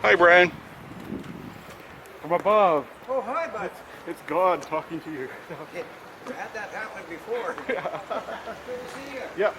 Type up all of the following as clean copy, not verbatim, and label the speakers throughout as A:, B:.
A: Hi, Brian. From above.
B: Oh, hi, bud.
A: It's God talking to you.
B: Okay, we had that happen before. Good to see you.
A: Yeah.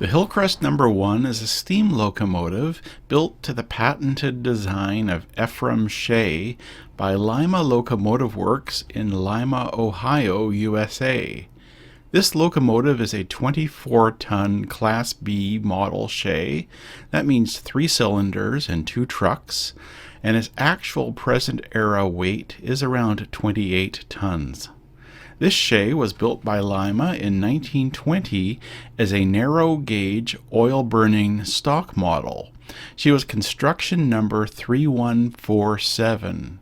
C: The Hillcrest Number 1 is a steam locomotive built to the patented design of Ephraim Shay by Lima Locomotive Works in Lima, Ohio, USA. This locomotive is a 24-ton Class-B model Shay. That means 3 cylinders and 2 trucks, and its actual present-era weight is around 28 tons. This Shay was built by Lima in 1920 as a narrow-gauge, oil-burning stock model. She was construction number 3147.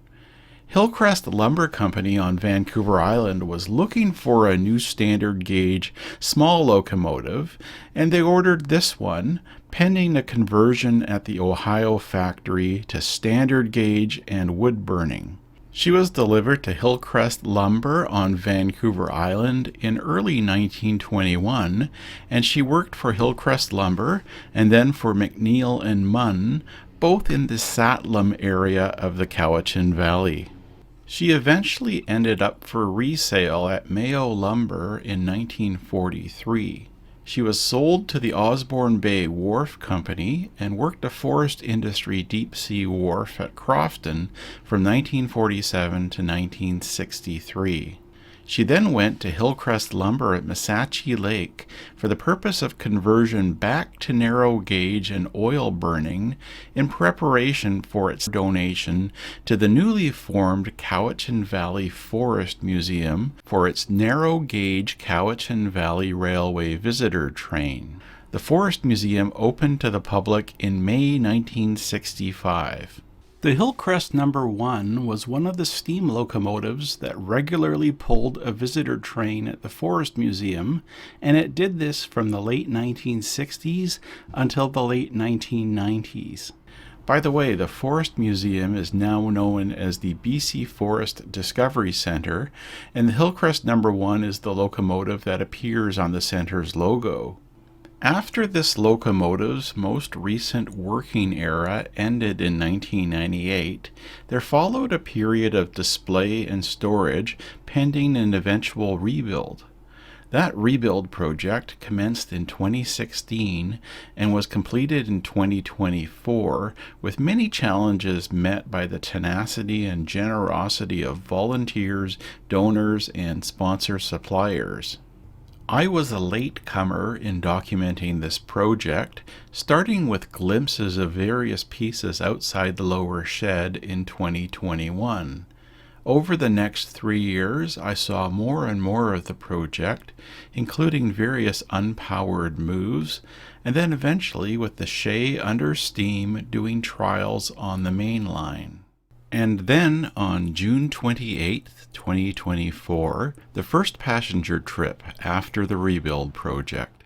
C: Hillcrest Lumber Company on Vancouver Island was looking for a new standard gauge small locomotive, and they ordered this one, pending a conversion at the Ohio factory to standard gauge and wood burning. She was delivered to Hillcrest Lumber on Vancouver Island in early 1921, and she worked for Hillcrest Lumber and then for McNeil and Munn, both in the Sahtlam area of the Cowichan Valley. She eventually ended up for resale at Mayo Lumber in 1943. She was sold to the Osborne Bay Wharf Company and worked a forest industry deep-sea wharf at Crofton from 1947 to 1963. She then went to Hillcrest Lumber at Missachi Lake for the purpose of conversion back to narrow gauge and oil burning in preparation for its donation to the newly formed Cowichan Valley Forest Museum for its narrow gauge Cowichan Valley Railway visitor train. The Forest Museum opened to the public in May 1965. The Hillcrest Number 1 was one of the steam locomotives that regularly pulled a visitor train at the Forest Museum, and it did this from the late 1960s until the late 1990s. By the way, the Forest Museum is now known as the BC Forest Discovery Centre, and the Hillcrest Number 1 is the locomotive that appears on the center's logo. After this locomotive's most recent working era ended in 1998, there followed a period of display and storage pending an eventual rebuild. That rebuild project commenced in 2016 and was completed in 2024, with many challenges met by the tenacity and generosity of volunteers, donors, and sponsor suppliers. I was a latecomer in documenting this project, starting with glimpses of various pieces outside the lower shed in 2021. Over the next 3 years, I saw more and more of the project, including various unpowered moves, and then eventually with the Shay under steam doing trials on the main line. And then on June 28, 2024, the first passenger trip after the rebuild project.